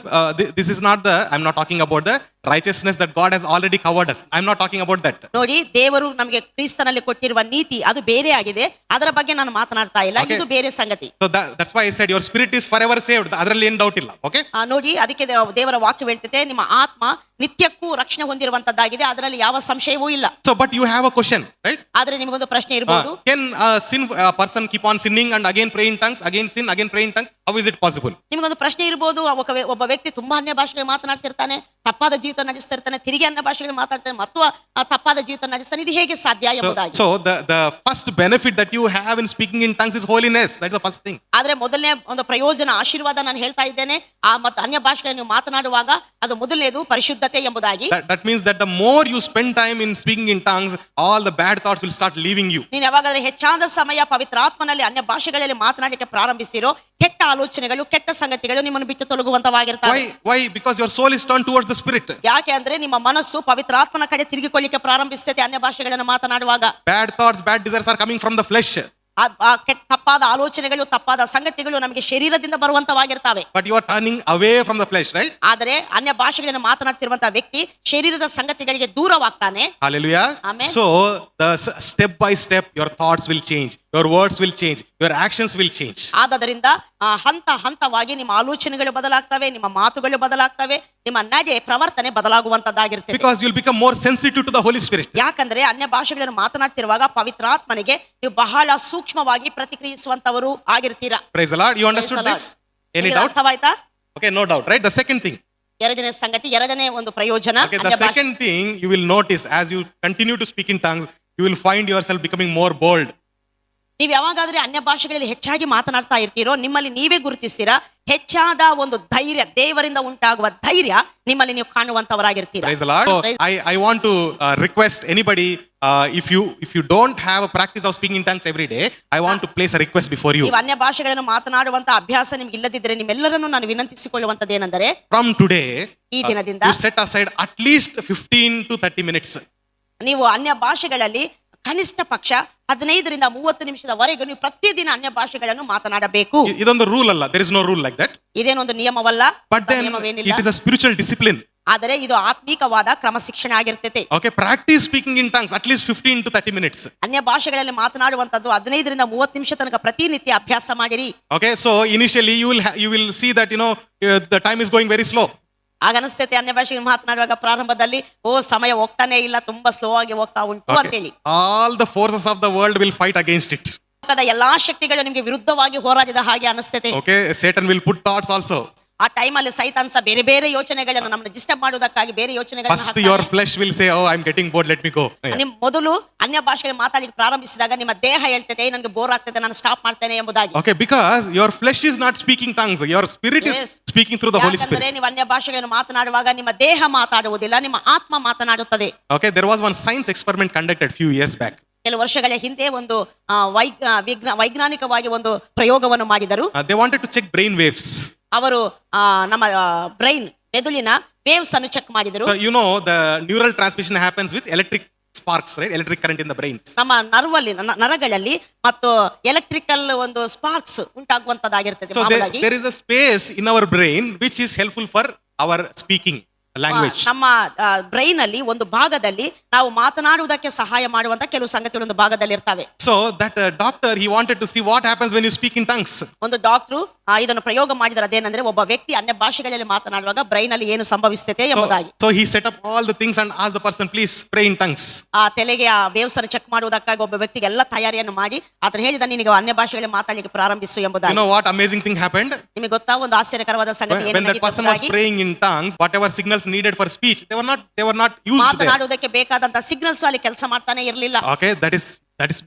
This is not the, I'm not talking about the righteousness that God has already covered us. I'm not talking about that. ನೋಡಿ, ದೇವರು ನಮಗೆ ಕ್ರಿಸ್ತನಲ್ಲಿ ಕೊಟ್ಟಿರುವ ನೀತಿ ಅದು ಬೇರೆ ಆಗಿದೆ. ಅದರ ಬಗ್ಗೆ ನಾನು ಮಾತನಾಡ್ತಾ ಇಲ್ಲ. Okay. ಇದು ಬೇರೆ ಸಂಗತಿ. So that's why I said your spirit is forever saved. ಅದರಲ್ಲಿ ಏನು ಡೌಟ್ ಇಲ್ಲ. Okay. ನೋಡಿ, ಅದಕ್ಕೆ ದೇವರ ವಾಕ್ಯ ಹೇಳ್ತೈತೆ, ನಿಮ್ಮ ಆತ್ಮ ನಿತ್ಯಕ್ಕೂ ರಕ್ಷಣೆ ಹೊಂದಿರುವಂತದ್ದಾಗಿದೆ, ಅದರಲ್ಲಿ ಯಾವ ಸಂಶಯವೂ ಇಲ್ಲ. So but you have a question, right? ಆದ್ರೆ ನಿಮಗೊಂದು ಪ್ರಶ್ನೆ ಇರಬಹುದು. Can a person keep on sinning and again pray in tongues, again sin, again pray in tongues? How is it possible? ನಿಮಗೊಂದು ಪ್ರಶ್ನೆ ಇರಬಹುದು, ಒಬ್ಬ ವ್ಯಕ್ತಿ ತುಂಬಾ ಅನ್ಯ ಭಾಷೆಗೆ ಮಾತನಾಡ್ತಿರ್ತಾನೆ, ತಪ್ಪಾದ ಜೀವಿತ ನಡೆಸ್ತಿರ್ತಾನೆ, ತಿರುಗಿ ಅನ್ಯ ಭಾಷೆಗೆ ಮಾತಾಡ್ತಾನೆ ಮತ್ತು ತಪ್ಪಾದ ಜೀವಿತ ನಡೆಸ್ತಾನೆ, ಇದು ಹೇಗೆ ಸಾಧ್ಯ ಎಂಬುದಾಗಿ. So the first benefit that you have in speaking in tongues is holiness. That's the first thing. ಆದ್ರೆ ಮೊದಲನೇ ಒಂದು ಪ್ರಯೋಜನ, ಆಶೀರ್ವಾದ ನಾನು ಹೇಳ್ತಾ ಇದ್ದೇನೆ, ಮತ್ತು ಅನ್ಯ ಭಾಷೆಗೆ ನೀವು ಮಾತನಾಡುವಾಗ ಅದು ಮೊದಲನೇದು ಪರಿಶುದ್ಧತೆ ಎಂಬುದಾಗಿ. That means that the more you spend time in speaking in tongues, all the bad thoughts will start leaving you. ನೀನು ಯಾವಾಗಾದ್ರೆ ಹೆಚ್ಚಾದ ಸಮಯ ಪವಿತ್ರಾತ್ಮನಲ್ಲಿ ಅನ್ಯ ಭಾಷೆಗಳಲ್ಲಿ ಮಾತನಾಡಲಿಕ್ಕೆ ಪ್ರಾರಂಭಿಸಿರೋ, ಕೆಟ್ಟ ಆಲೋಚನೆಗಳು, ಕೆಟ್ಟ ಸಂಗತಿಗಳು ನಿಮ್ಮನ್ನು ಬಿಟ್ಟು ತೊಲಗುವಂತವಾಗಿರ್ತವೆ. Why? Because your soul is turned towards the spirit. ಯಾಕೆ ಅಂದ್ರೆ ನಿಮ್ಮ ಮನಸ್ಸು ಪವಿತ್ರಾತ್ಮನ ಕಡೆ ತಿರುಗಿಕೊಳ್ಳಿಕ್ಕೆ ಪ್ರಾರಂಭಿಸ್ತೈತೆ ಅನ್ಯ ಭಾಷೆಗಳನ್ನು ಮಾತನಾಡುವಾಗ. Bad thoughts, bad desires are coming from the flesh. ತಪ್ಪಾದ ಆಲೋಚನೆಗಳು, ತಪ್ಪಾದ ಸಂಗತಿಗಳು ನಮಗೆ ಶರೀರದಿಂದ ಬರುವಂತವಾಗಿರ್ತವೆ. But you are turning away from the flesh, right? ಆದರೆ ಅನ್ಯ ಭಾಷೆಗಳನ್ನು ಮಾತನಾಡ್ತಿರುವಂತಹ ವ್ಯಕ್ತಿ ಶರೀರದ ಸಂಗತಿಗಳಿಗೆ ದೂರವಾಗ್ತಾನೆ. Hallelujah. Amen. So the step by step your thoughts will change, your words will change, your actions will change. ಆದ್ದರಿಂದ ಹಂತ ಹಂತವಾಗಿ ನಿಮ್ಮ ಆಲೋಚನೆಗಳು ಬದಲಾಗ್ತವೆ, ನಿಮ್ಮ ಮಾತುಗಳು ಬದಲಾಗ್ತವೆ, ನಿಮ್ಮ ನಡೆ ಪ್ರವರ್ತನೆ ಬದಲಾಗುವಂತದ್ದಾಗಿರ್ತದೆ. Because you'll become more sensitive to the Holy Spirit. ಯಾಕಂದ್ರೆ ಅನ್ಯ ಭಾಷೆಗಳನ್ನು ಮಾತನಾಡ್ತಿರುವಾಗ ಪವಿತ್ರಾತ್ಮನಿಗೆ ನೀವು ಬಹಳ ಸೂಕ್ಷ್ಮವಾಗಿ ಪ್ರತಿಕ್ರಿಯಿಸುವಂತವರು ಆಗಿರ್ತೀರಾ. Praise the Lord. You understood this? Any doubt? ಅರ್ಥವಾಯ್ತಾ? Okay, no doubt, right? The second thing. ಎರಡನೇ ಸಂಗತಿ, ಎರಡನೇ ಒಂದು ಪ್ರಯೋಜನ. Okay, the second thing you will notice as you continue to speak in tongues, you will find yourself becoming more bold. ನೀವು ಯಾವಾಗಾದ್ರೆ ಅನ್ಯ ಭಾಷೆಗಳಲ್ಲಿ ಹೆಚ್ಚಾಗಿ ಮಾತನಾಡ್ತಾ ಇರ್ತೀರೋ, ನಿಮ್ಮಲ್ಲಿ ನೀವೇ ಗುರುತಿಸ್ತೀರಾ, ಹೆಚ್ಚಾದ ಒಂದು ಧೈರ್ಯ, ದೇವರಿಂದ ಉಂಟಾಗುವ ಧೈರ್ಯ ನಿಮ್ಮಲ್ಲಿ ನೀವು ಕಾಣುವಂತವರಾಗಿರ್ತೀರಾ. Praise the Lord. So, I want to request anybody, if you don't have a practice of speaking in tongues every day, I want to place a request before you. ನೀವು ಅನ್ಯ ಭಾಷೆಗಳನ್ನು ಮಾತನಾಡುವಂತ ಅಭ್ಯಾಸ ನಿಮ್ಗೆ ಇಲ್ಲದಿದ್ದರೆ ನಿಮ್ಮೆಲ್ಲರನ್ನು ನಾನು ವಿನಂತಿಸಿಕೊಳ್ಳುವಂತದ್ದೇನೆಂದರೆ, From today, ಈ ದಿನದಿಂದ you set aside at least 15 to 30 minutes. ನೀವು ಅನ್ಯ ಭಾಷೆಗಳಲ್ಲಿ ಕನಿಷ್ಠ ಪಕ್ಷ 15ರಿಂದ 30 ನಿಮಿಷದವರೆಗೂ ನೀವು ಪ್ರತಿದಿನ ಅನ್ಯ ಭಾಷೆಗಳನ್ನು ಮಾತನಾಡಬೇಕು. ಇದೊಂದು ರೂಲ್ ಅಲ್ಲ, there is no rule like that. ಇದೇನೊಂದು ನಿಯಮವಲ್ಲ, But then ನಿಯಮವೇನಿಲ್ಲ. it is a spiritual discipline. ಆದರೆ ಇದು ಆತ್ಮಿಕವಾದ ಕ್ರಮಶಿಕ್ಷಣೆ ಆಗಿರ್ತೈತೆ. Okay, practice speaking in tongues at least 15 to 30 minutes. ಅನ್ಯ ಭಾಷೆಗಳಲ್ಲಿ ಮಾತನಾಡುವಂತದ್ದು 15ರಿಂದ 30 ನಿಮಿಷ ತನಕ ಪ್ರತಿನಿತ್ಯ ಅಭ್ಯಾಸ ಮಾಡಿರಿ. Okay, so initially you will see that the time is going very slow. ಆಗ ಅನಿಸ್ತೈತೆ ಅನ್ಯ ಭಾಷೆಗೆ ಮಾತನಾಡುವಾಗ ಪ್ರಾರಂಭದಲ್ಲಿ ಸಮಯ ಹೋಗ್ತಾನೆ ಇಲ್ಲ, ತುಂಬಾ ಸ್ಲೋ ಆಗಿ ಹೋಗ್ತಾ ಉಂಟು ಅಂತೇಳಿ. All the forces of the world will fight against it. ಎಲ್ಲಾ ಶಕ್ತಿಗಳು ನಿಮಗೆ ವಿರುದ್ಧವಾಗಿ ಹೋರಾಡಿದ ಹಾಗೆ ಅನಿಸ್ತೈತೆ. Okay, Satan will put thoughts also. ಆ ಟೈಮಲ್ಲಿ ಸೈತಾನ್ ಸಹ ಬೇರೆ ಬೇರೆ ಯೋಚನೆಗಳನ್ನು ನಮ್ಮನ್ನು ಡಿಸ್ಟರ್ಬ್ ಮಾಡುವುದಕ್ಕಾಗಿ ಬೇರೆ ಯೋಚನೆಗಳನ್ನು First your flesh will say, oh, I'm getting bored, let me go. ನಿಮ್ ಮೊದಲು ಅನ್ಯ ಭಾಷೆಗೆ ಮಾತಾಡಲಿಕ್ಕೆ ಪ್ರಾರಂಭಿಸಿದಾಗ ನಿಮ್ಮ ದೇಹ ಹೇಳ್ತೈತೆ, ನನಗೆ ಬೋರ್ ಆಗ್ತದೆ, ನಾನು ಸ್ಟಾಪ್ ಮಾಡ್ತೇನೆ ಎಂಬುದಾಗಿ. Okay, because your flesh is not speaking tongues, your spirit is speaking through the Holy ಯಾಕಂದ್ರೆ Spirit. ನೀವು ಅನ್ಯ ಭಾಷೆಗಳನ್ನು ಮಾತನಾಡುವಾಗ ನಿಮ್ಮ ದೇಹ ಮಾತಾಡುವುದಿಲ್ಲ, ನಿಮ್ಮ ಆತ್ಮ ಮಾತನಾಡುತ್ತದೆ. Okay, there was one science experiment conducted few years back. ಕೆಲವು ವರ್ಷಗಳ ಹಿಂದೆ ಒಂದು ವೈಜ್ಞಾನಿಕವಾಗಿ ಒಂದು ಪ್ರಯೋಗವನ್ನು ಮಾಡಿದರು. They wanted to check brain waves. ಅವರು ನಮ್ಮ ಬ್ರೈನ್, ಮೆದುಳಿನ ವೇವ್ಸ್ ಅನ್ನು ಚೆಕ್ ಮಾಡಿದರು. The neural transmission happens with electric sparks, right? Electric current in the brains. ನಮ್ಮ ನರಗಳಲ್ಲಿ ಮತ್ತು ಎಲೆಕ್ಟ್ರಿಕಲ್ ಒಂದು sparks ಉಂಟಾಗುವಂತದ್ದಾಗಿರ್ತದೆ. So there is a space in our brain which is helpful for our speaking language. ನಮ್ಮ brain ಅಲ್ಲಿ ಒಂದು ಭಾಗದಲ್ಲಿ ನಾವು ಮಾತನಾಡುವುದಕ್ಕೆ ಸಹಾಯ ಮಾಡುವಂತ ಕೆಲವು ಸಂಗತಿಗಳು ಒಂದು ಭಾಗದಲ್ಲಿ ಇರ್ತವೆ. So that doctor, he wanted to see what happens when you speak in tongues. ಒಂದು ಡಾಕ್ಟರ್ ಇದನ್ನು ಪ್ರಯೋಗ ಮಾಡಿದರೆ ಅದೇನಂದ್ರೆ, ಒಬ್ಬ ವ್ಯಕ್ತಿ ಅನ್ಯ ಭಾಷೆಗಳಲ್ಲಿ ಮಾತನಾಡುವಾಗ ಬ್ರೈನ್ ಅಲ್ಲಿ ಏನು ಸಂಭವಿಸುತ್ತೆ ಎಂಬುದಾಗಿ. So he set up all the things and asked the person, please pray in tongues. ಆ ತಲೆಗೆ ಆ ವೇವ್ಸ್ ಅನ್ನು ಚೆಕ್ ಮಾಡುವುದಕ್ಕಾಗಿ ಒಬ್ಬ ವ್ಯಕ್ತಿಗೆ ಎಲ್ಲ ತಯಾರಿಯನ್ನು ಮಾಡಿ ಆತನು ಹೇಳಿದ, ನಿನಗೆ ಅನ್ಯ ಭಾಷೆಗಳಲ್ಲಿ ಮಾತಾಡಲಿಕ್ಕೆ ಪ್ರಾರಂಭಿಸು ಎಂಬುದಾಗಿ. You know what amazing thing happened? ನಿಮಗೆ ಗೊತ್ತಾ ಒಂದು ಆಶ್ಚರ್ಯಕರವಾದ ಸಂಗತಿ When that person was praying in tongues, whatever signals needed for speech, they were not used there. ಮಾತನಾಡುವುದಕ್ಕೆ ಬೇಕಾದಂತ ಸಿಗ್ನಲ್ಸ್ ಅಲ್ಲಿ ಕೆಲಸ ಮಾಡ್ತಾನೆ ಇರಲಿಲ್ಲ. Okay,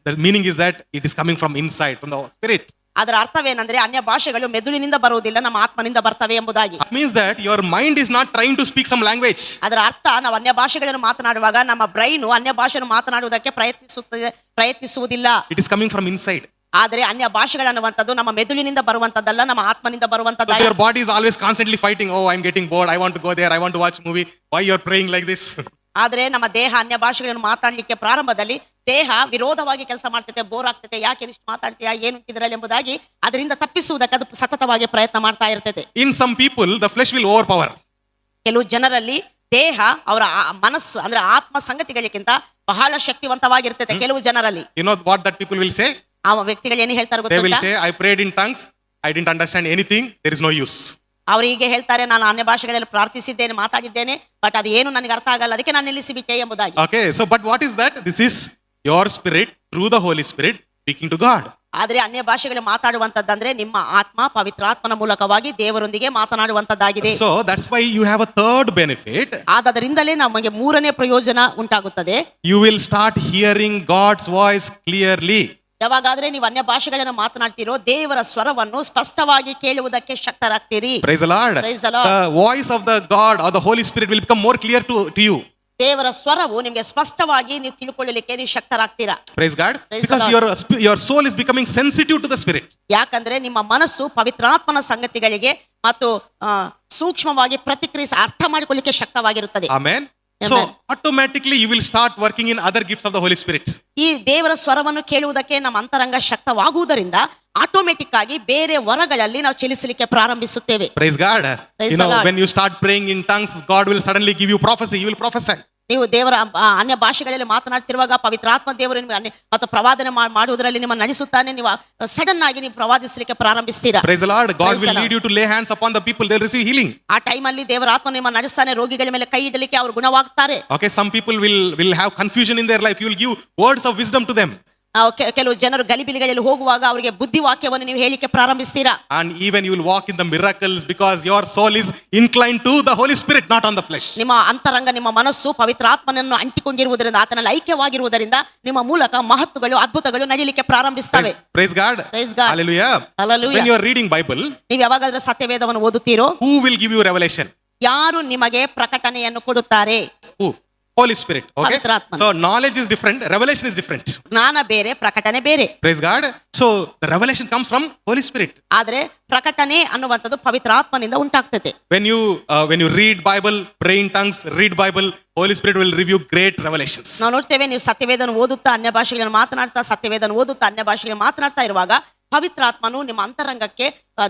the meaning is that it is coming from inside, from the spirit. ಅದರ ಅರ್ಥವೇನೆಂದ್ರೆ, ಅನ್ಯ ಭಾಷೆಗಳು ಮೆದುಳಿನಿಂದ ಬರುವುದಿಲ್ಲ, ನಮ್ಮ ಆತ್ಮನಿಂದ ಬರ್ತವೆ ಎಂಬುದಾಗಿ. That means that your mind is not trying to speak some language. ಅದರ ಅರ್ಥ, ನಾವು ಅನ್ಯ ಭಾಷೆಗಳನ್ನು ಮಾತನಾಡುವಾಗ ನಮ್ಮ ಬ್ರೈನ್ ಅನ್ಯ ಭಾಷೆಯನ್ನು ಮಾತನಾಡುವುದಕ್ಕೆ ಪ್ರಯತ್ನಿಸುವುದಿಲ್ಲ. It is coming from inside. ಆದರೆ ಅನ್ಯ ಭಾಷೆಗಳನ್ನುವಂಥದ್ದು ನಮ್ಮ ಮೆದುಳಿನಿಂದ ಬರುವಂತದ್ದಲ್ಲ, ನಮ್ಮ ಆತ್ಮನಿಂದ ಬರುವಂತದ್ದು. Your body is always constantly fighting. Oh, I'm getting bored, I want to go there, I want to watch movie. Why you are praying like this? ಆದ್ರೆ ನಮ್ಮ ದೇಹ ಅನ್ಯ ಭಾಷೆಗಳನ್ನು ಮಾತಾಡ್ಲಿಕ್ಕೆ ಪ್ರಾರಂಭದಲ್ಲಿ ದೇಹ ವಿರೋಧವಾಗಿ ಕೆಲಸ ಮಾಡ್ತೈತೆ, ಬೋರ್ ಆಗ್ತೈತೆ, ಯಾಕೆ ಇಷ್ಟು ಮಾತಾಡ್ತೀಯಾ, ಏನು ಇದರಲ್ಲಿ ಎಂಬುದಾಗಿ ಅದರಿಂದ ತಪ್ಪಿಸುವುದಕ್ಕೆ ಅದು ಸತತವಾಗಿ ಪ್ರಯತ್ನ ಮಾಡ್ತಾ ಇರ್ತೈತೆ. In some people the flesh will overpower. ಕೆಲವು ಜನರಲ್ಲಿ ದೇಹ ಅವರ ಮನಸ್ಸು ಅಂದ್ರೆ ಆತ್ಮ ಸಂಗತಿಗಳಿಗಿಂತ ಬಹಳ ಶಕ್ತಿವಂತವಾಗಿರ್ತದೆ ಕೆಲವು ಜನರಲ್ಲಿ. You know what that people will say? ಆ ವ್ಯಕ್ತಿಗಳು ಏನು ಹೇಳ್ತಾರೆ They will ಗೊತ್ತಾ? say, I prayed in tongues, I didn't understand anything, there is no use. ಅವ್ರು ಹೀಗೆ ಹೇಳ್ತಾರೆ, ನಾನು ಅನ್ಯ ಭಾಷೆಗಳಲ್ಲಿ ಪ್ರಾರ್ಥಿಸಿದ್ದೇನೆ, ಮಾತಾಡಿದ್ದೇನೆ, ಬಟ್ ಅದು ಏನು ನನಗೆ ಅರ್ಥ ಆಗಲ್ಲ, ಅದಕ್ಕೆ ನಾನು ನಿಲ್ಲಿಸಿಬಿಟ್ಟೆ ಎಂಬುದಾಗಿ. Okay, so but what is that? This is your spirit through the Holy Spirit speaking to God. ಆದ್ರೆ ಅನ್ಯ ಭಾಷೆಗಳು ಮಾತಾಡುವಂತದ್ದಂದ್ರೆ ನಿಮ್ಮ ಆತ್ಮ ಪವಿತ್ರಾತ್ಮನ ಮೂಲಕವಾಗಿ ದೇವರೊಂದಿಗೆ ಮಾತನಾಡುವಂತದ್ದಾಗಿದೆ. So that's why you have a third benefit. ಆದ್ದರಿಂದಲೇ ನಮಗೆ ಮೂರನೇ ಪ್ರಯೋಜನ ಉಂಟಾಗುತ್ತದೆ. You will start hearing God's voice clearly. ಯಾವಾಗಾದ್ರೆ ನೀವು ಅನ್ಯ ಭಾಷೆಗಳನ್ನು ಮಾತನಾಡ್ತೀರೋ ದೇವರ ಸ್ವರವನ್ನು ಸ್ಪಷ್ಟವಾಗಿ ಕೇಳುವುದಕ್ಕೆ ಶಕ್ತರಾಗ್ತೀರಿ. Praise the Lord. Praise the Lord. The voice of the God or the Holy Spirit will become more clear to you. ದೇವರ ಸ್ವರವು ನಿಮಗೆ ಸ್ಪಷ್ಟವಾಗಿ ನೀವು ತಿಳ್ಕೊಳ್ಳಲಿಕ್ಕೆ ನೀವು ಶಕ್ತರಾಗ್ತೀರಾ. Praise God. Praise the Because your soul is becoming sensitive to the Spirit. ಯಾಕಂದ್ರೆ ನಿಮ್ಮ ಮನಸ್ಸು ಪವಿತ್ರಾತ್ಮನ ಸಂಗತಿಗಳಿಗೆ ಮತ್ತು ಸೂಕ್ಷ್ಮವಾಗಿ ಪ್ರತಿಕ್ರಿಯಿಸಿ ಅರ್ಥ ಮಾಡಿಕೊಳ್ಳಿಕ್ಕೆ ಶಕ್ತವಾಗಿರುತ್ತದೆ. Amen. Amen. So automatically you will start working in other gifts of the Holy Spirit. ಈ ದೇವರ ಸ್ವರವನ್ನು ಕೇಳುವುದಕ್ಕೆ ನಮ್ಮ ಅಂತರಂಗ ಶಕ್ತವಾಗುವುದರಿಂದ ಆಟೋಮೆಟಿಕ್ ಆಗಿ ಬೇರೆ ವರಗಳಲ್ಲಿ ನಾವು ಚಲಿಸಲಿಕ್ಕೆ ಪ್ರಾರಂಭಿಸುತ್ತೇವೆ. Praise God. Praise You the know, Lord. when you start praying in tongues, God will suddenly give you prophecy. You will prophesy. ನೀವು ದೇವರ ಅನ್ಯ ಭಾಷೆಗಳಲ್ಲಿ ಮಾತನಾಡ್ತಿರುವಾಗ ಪವಿತ್ರಾತ್ಮ ದೇವರು ನಿಮಗೆ ಮತ್ತು ಪ್ರವಾದನೆ ಮಾಡುವುದರಲ್ಲಿ ನಿಮ್ಮ ನಡೆಸುತ್ತಾನೆ. ನೀವು ಸಡನ್ ಆಗಿ ನೀವು ಪ್ರವಾದಿಸಲಿಕ್ಕೆ ಪ್ರಾರಂಭಿಸ್ತೀರಾ. Praise the Lord. God Praise will the lead you to lay hands upon the people. They'll receive healing. ಆ ಟೈಮಲ್ಲಿ ದೇವರ ಆತ್ಮ ನಿಮ್ಮ ನಡೆಸ್ತಾನೆ, ರೋಗಿಗಳ ಮೇಲೆ ಕೈ ಇಡಲಿಕ್ಕೆ ಅವರು ಗುಣವಾಗ್ತಾರೆ. Okay, some people will have confusion in their life. You will give words of wisdom to them. ಕೆಲವು ಜನರು ಗಲಿಬಿಲಿಗಳಲ್ಲಿ ಹೋಗುವಾಗ ಅವರಿಗೆ ಬುದ್ಧಿವಾಕ್ಯವನ್ನು ನೀವು ಹೇಳಿಕೆ ಪ್ರಾರಂಭಿಸ್ತೀರಾ. And even you will walk in the miracles because your soul is inclined to the Holy Spirit, not on the flesh. ನಿಮ್ಮ ಅಂತರಂಗ, ನಿಮ್ಮ ಮನಸ್ಸು ಪವಿತ್ರಾತ್ಮನನ್ನು ಅಂಟಿಕೊಂಡಿರುವುದರಿಂದ, ಆತನಲ್ಲಿ ಐಕ್ಯವಾಗಿರುವುದರಿಂದ ನಿಮ್ಮ ಮೂಲಕ ಮಹತ್ತುಗಳು, ಅದ್ಭುತಗಳು ನಡೆಯಲಿಕ್ಕೆ ಪ್ರಾರಂಭಿಸ್ತವೆ. Praise God. Praise God. Hallelujah. Hallelujah. When you are reading Bible, ನೀವು ಯಾವಾಗಾದ್ರೂ ಸತ್ಯವೇದವನ್ನು ಓದುತ್ತೀರೋ, who will give you revelation? ಯಾರು ನಿಮಗೆ ಪ್ರಕಟಣೆಯನ್ನು ಕೊಡುತ್ತಾರೆ? Who? Holy Spirit. Okay. ಪವಿತ್ರಾತ್ಮ. So knowledge is different, revelation is different. ಜ್ಞಾನ ಬೇರೆ, ಪ್ರಕಟಣೆ ಬೇರೆ. Praise God. So the revelation comes from Holy Spirit. ಆದ್ರೆ ಪ್ರಕಟಣೆ ಅನ್ನುವಂಥದ್ದು ಪವಿತ್ರಾತ್ಮನಿಂದ ಉಂಟಾಗ್ತದೆ. When you read Bible, pray in tongues, read Bible, Holy Spirit will give you great revelations. ನಾವು ನೋಡ್ತೇವೆ, ನೀವು ಸತ್ಯವೇದನ ಓದುತ್ತಾ ಅನ್ಯ ಭಾಷೆಗಳನ್ನು ಮಾತನಾಡ್ತಾ, ಸತ್ಯವೇದನ ಓದುತ್ತಾ ಅನ್ಯ ಭಾಷೆಗಳನ್ನು ಮಾತನಾಡ್ತಾ ಇರುವಾಗ ಪವಿತ್ರಾತ್ಮನು ನಿಮ್ಮ ಅಂತರಂಗಕ್ಕೆ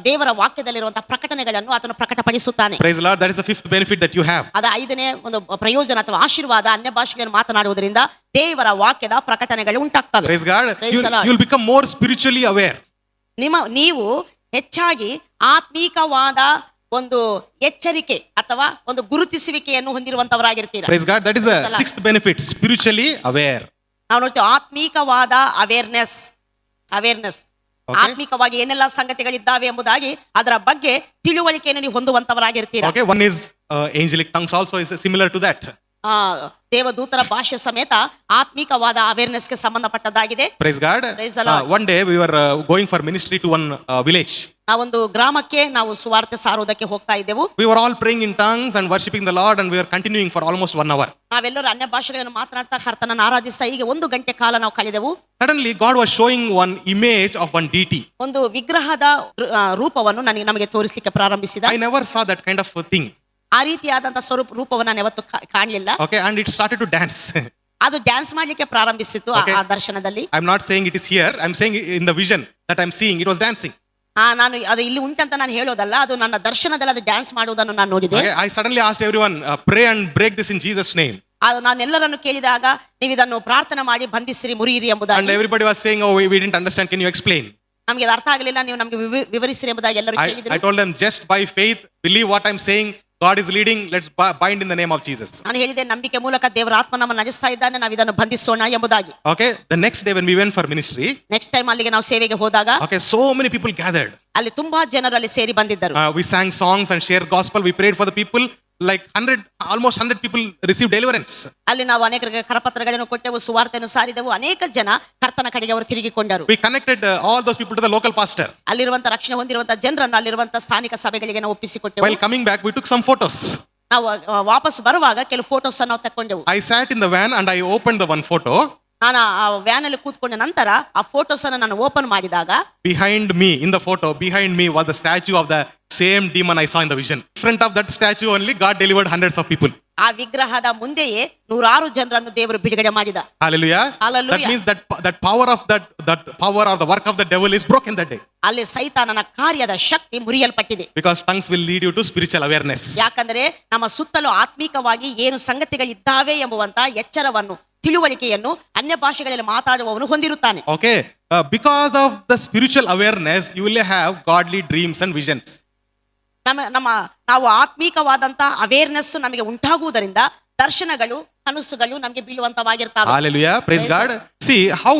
ದೇವರ ವಾಕ್ಯದಲ್ಲಿರುವಂತಹ ಪ್ರಕಟಣೆಗಳನ್ನು ಆತನು ಪ್ರಕಟಪಡಿಸುತ್ತಾನೆ. Praise the Lord. That is the fifth benefit that you have. ಅದ ಐದನೇ ಒಂದು ಪ್ರಯೋಜನ ಅಥವಾ ಆಶೀರ್ವಾದ, ಅನ್ಯ ಭಾಷೆಗಳನ್ನು ಮಾತನಾಡುವುದರಿಂದ ದೇವರ ವಾಕ್ಯದ ಪ್ರಕಟಣೆಗಳು ಉಂಟಾಗ್ತವೆ. Praise God. Praise the Lord. You'll become more spiritually aware. ನೀವು ಹೆಚ್ಚಾಗಿ ಆತ್ಮೀಕವಾದ ಒಂದು ಎಚ್ಚರಿಕೆ ಅಥವಾ ಒಂದು ಗುರುತಿಸುವಿಕೆಯನ್ನು ಹೊಂದಿರುವಂತವರಾಗಿರ್ತೀರಾ. Praise God. That is the sixth benefit, spiritually aware. ನಾವು ನೋಡ್ತೇವೆ ಆತ್ಮೀಕವಾದ ಅವೇರ್ನೆಸ್. Okay. ಆತ್ಮಿಕವಾಗಿ ಏನೆಲ್ಲ ಸಂಗತಿಗಳಿದ್ದಾವೆ ಎಂಬುದಾಗಿ ಅದರ ಬಗ್ಗೆ ತಿಳುವಳಿಕೆಯನ್ನು ನೀವು ಹೊಂದುವಂತವರಾಗಿರ್ತೀರಾ. Okay, one is angelic tongues also is similar to that. ದೇವದೂತರ ಭಾಷೆ ಸಮೇತ ಆತ್ಮಿಕವಾದ ಅವೇರ್ನೆಸ್ಗೆ ಸಂಬಂಧಪಟ್ಟದ್ದಾಗಿದೆ. Praise God. Praise the Lord. One day we were going for ministry to one village. ನಾವೊಂದು ಗ್ರಾಮಕ್ಕೆ ನಾವು ಸುವಾರ್ತೆ ಸಾರುವುದಕ್ಕೆ ಹೋಗ್ತಾ ಇದ್ದೆವು. We were all praying in tongues and worshiping the Lord, and we were continuing for almost 1 hour. ನಾವೆಲ್ಲರೂ ಅನ್ಯ ಭಾಷೆಗಳನ್ನು ಮಾತನಾಡ್ತಾ ಕರ್ತನನ್ನು ಆರಾಧಿಸ್ತಾ ಹೀಗೆ 1 ಗಂಟೆ ಕಾಲ ನಾವು ಕಳೆದೆವು. Suddenly God was showing one image of one deity. ಒಂದು ವಿಗ್ರಹದ ರೂಪವನ್ನು ನಮಗೆ ತೋರಿಸಲಿಕ್ಕೆ ಪ್ರಾರಂಭಿಸಿದ. I never saw that kind of thing. ಆ ರೀತಿಯಾದಂತಹ ರೂಪವನ್ನು ನಾನು ಯಾವತ್ತೂ ಕಾಣಲಿಲ್ಲ. Okay, and it started to dance. ಅದು ಡ್ಯಾನ್ಸ್ ಮಾಡ್ಲಿಕ್ಕೆ ಪ್ರಾರಂಭಿಸಿತು. ಆ ದರ್ಶನದಲ್ಲಿ I'm not saying it is here. I'm saying in the vision that I'm seeing it was dancing. ನಾನು ಅದು ಇಲ್ಲಿ ಉಂಟಂತ ನಾನು ಹೇಳೋದಲ್ಲ, ಅದು ನನ್ನ ದರ್ಶನದಲ್ಲಿ ಅದು ಡ್ಯಾನ್ಸ್ ಮಾಡುವುದನ್ನು ನಾನು ನೋಡಿದೆ. Okay, I suddenly asked everyone, pray and break this in Jesus' name. ಅದು ನಾನೆಲ್ಲರನ್ನು ಕೇಳಿದಾಗ ನೀವು ಇದನ್ನು ಪ್ರಾರ್ಥನೆ ಮಾಡಿ ಬಂಧಿಸಿರಿ, ಮುರಿಯಿರಿ And ಎಂಬುದಾಗಿ. everybody was saying, oh, we didn't understand. Can you explain? ನಮಗೆ ಅದು ಅರ್ಥ ಆಗಲಿಲ್ಲ, ನೀವು ನಮಗೆ ವಿವರಿಸಿರಿ ಎಂಬುದಾಗಿ ಎಲ್ಲರೂ I ಕೇಳಿದರು. told them, just by faith, believe what I'm saying. God is leading. Let's bind in the name of Jesus. ನಾನು ಹೇಳಿದೆ, ನಂಬಿಕೆ ಮೂಲಕ ದೇವರ ಆತ್ಮ ನಮ್ಮನ್ನು ನಡೆಸ್ತಾ ಇದ್ದಾನೆ, ನಾವು ಇದನ್ನು ಬಂಧಿಸೋಣ ಎಂಬುದಾಗಿ. Okay, the next day when we went for ministry, next time ಅಲ್ಲಿಗೆ ನಾವು ಸೇವೆಗೆ ಹೋದಾಗ okay, so many people gathered. ಅಲ್ಲಿ ತುಂಬಾ ಜನರು ಅಲ್ಲಿ ಸೇರಿ ಬಂದಿದ್ದರು. We sang songs and shared gospel. We prayed for the people. Like almost 100 people received deliverance. ಅಲ್ಲಿ ನಾವು ಅನೇಕರಿಗೆ ಕರಪತ್ರಗಳನ್ನು ಕೊಟ್ಟೆವು, ಸುವಾರ್ತೆಯನ್ನು ಸಾರಿದೆವು. ಅನೇಕ ಜನ ಕರ್ತನ ಕಡೆಗೆ ಅವರು ತಿರುಗಿಕೊಂಡರು. We connected all those people to the local pastor. ಅಲ್ಲಿರುವಂತ ರಕ್ಷಣೆ ಹೊಂದಿರುವಂತ ಜನರನ್ನು ಅಲ್ಲಿರುವಂತ ಸ್ಥಾನಿಕ ಸಭೆಗಳಿಗೆ ನಾವು ಒಪ್ಪಿಸಿಕೊಟ್ಟೆವು. While coming back, we took some photos. ನಾವು ವಾಪಸ್ ಬರುವಾಗ ಕೆಲವು ಫೋಟೋಸ್ ನಾವು ತಕೊಂಡೆವು. I sat in the van and I opened the one photo. ನಾನು ಆ ವ್ಯಾನ್ ಅಲ್ಲಿ ಕೂತ್ಕೊಂಡ ನಂತರ ಆ ಫೋಟೋಸ್ ಅನ್ನು ನಾನು ಓಪನ್ ಮಾಡಿದಾಗ behind me was the statue of the same demon I saw in the vision. In front of that statue only God delivered hundreds of people. ಆ ವಿಗ್ರಹದ ಮುಂದೆಯೇ ನೂರಾರು ಜನರನ್ನು ದೇವರು ಬಿಡುಗಡೆ ಮಾಡಿದ. Hallelujah. Hallelujah. That means that power of that power or the work of the devil is broken that day. ಅಲ್ಲಿ ಸೈತಾನನ ಕಾರ್ಯದ ಶಕ್ತಿ ಮುರಿಯಲ್ಪಟ್ಟಿದೆ. Because tongues will lead you to spiritual awareness. ಯಾಕಂದ್ರೆ ನಮ್ಮ ಸುತ್ತಲೂ ಆತ್ಮಿಕವಾಗಿ ಏನು ಸಂಗತಿಗಳಿದ್ದಾವೆ ಎಂಬುವಂತ ಎಚ್ಚರವನ್ನು, ತಿಳುವಳಿಕೆಯನ್ನು ಅನ್ಯ ಭಾಷೆಗಳಲ್ಲಿ ಮಾತಾಡುವವನು ಹೊಂದಿರುತ್ತಾನೆ. Okay. Because of the spiritual awareness, you will have godly dreams and visions. ನಾವು ಆತ್ಮಿಕವಾದಂತ ಅವೇರ್ನೆಸ್ ನಮಗೆ ಉಂಟಾಗುವುದರಿಂದ ದರ್ಶನಗಳು, ಕನಸುಗಳು ನಮಗೆ ಬೀಳುವಂತವಾಗಿರ್ತಾವೆ. Hallelujah. Praise God. See how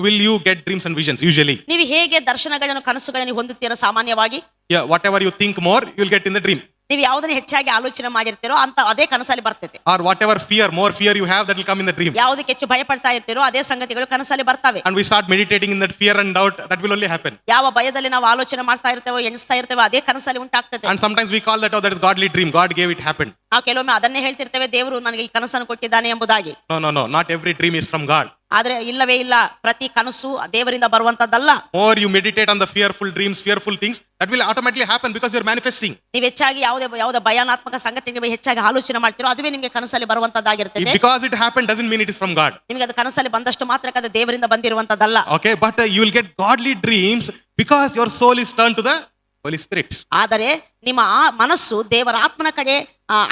will you get dreams and visions usually? ನೀವು ಹೇಗೆ ದರ್ಶನಗಳನ್ನು, ಕನಸುಗಳನ್ನು ಹೊಂದುತ್ತೀರಾ ಸಾಮಾನ್ಯವಾಗಿ? Yeah, whatever you think more, you will get in the dream. ನೀವು ಯಾವುದನ್ನ ಹೆಚ್ಚಾಗಿ ಆಲೋಚನೆ ಮಾಡಿರ್ತೀರೋ ಅಂತ ಅದೇ ಕನಸಲ್ಲಿ ಬರ್ತೈತೆ. Or whatever more fear you have, that will come in the dream. ಯಾವುದಕ್ಕೆ ಹೆಚ್ಚು ಭಯ ಪಡ್ತಾ ಇರ್ತೀರೋ ಅದೇ ಸಂಗತಿಗಳು ಕನಸಲ್ಲಿ ಬರ್ತವೆ. And we start meditating in that fear and doubt, that will only happen. ಯಾವ ಭಯದಲ್ಲಿ ನಾವು ಆಲೋಚನೆ ಮಾಡ್ತಾ ಇರ್ತೇವೋ, ಎಣಿಸ್ತಾ ಇರ್ತೇವೋ ಅದೇ ಕನಸಲ್ಲಿ ಉಂಟಾಗ್ತದೆ. And sometimes we call that, oh, that is godly dream. God gave it happen. ನಾವು ಕೆಲವೊಮ್ಮೆ ಅದನ್ನೇ ಹೇಳ್ತಿರ್ತೇವೆ, ದೇವರು ನನಗೆ ಈ ಕನಸನ್ನು ಕೊಟ್ಟಿದ್ದಾನೆ ಎಂಬುದಾಗಿ. No. Not every dream is from God. ಆದ್ರೆ ಇಲ್ಲವೇ ಇಲ್ಲ, ಪ್ರತಿ ಕನಸು ದೇವರಿಂದ ಬರುವಂತದ್ದಲ್ಲ. Or you meditate on the fearful dreams, fearful things, that will automatically happen because you are manifesting. ನೀವು ಹೆಚ್ಚಾಗಿ ಯಾವುದೇ ಭಯಾನಾತ್ಮಕ ಸಂಗತಿ ಹೆಚ್ಚಾಗಿ ಆಲೋಚನೆ ಮಾಡ್ತೀರೋ ಅದುವೇ ನಿಮಗೆ ಕನಸಲ್ಲಿ ಬರುವಂತದ್ದಾಗಿರ್ತದೆ. Because it happened doesn't mean it is from God. ನಿಮಗೆ ಅದು ಕನಸಲ್ಲಿ ಬಂದಷ್ಟು ಮಾತ್ರಕ್ಕೆ ಅದು ದೇವರಿಂದ ಬಂದಿರುವಂತದ್ದಲ್ಲ. Okay, but you will get godly dreams because your soul is turned to the Holy Spirit. ಆದರೆ ನಿಮ್ಮ ಆ ಮನಸ್ಸು ದೇವರ ಆತ್ಮನ ಕಡೆ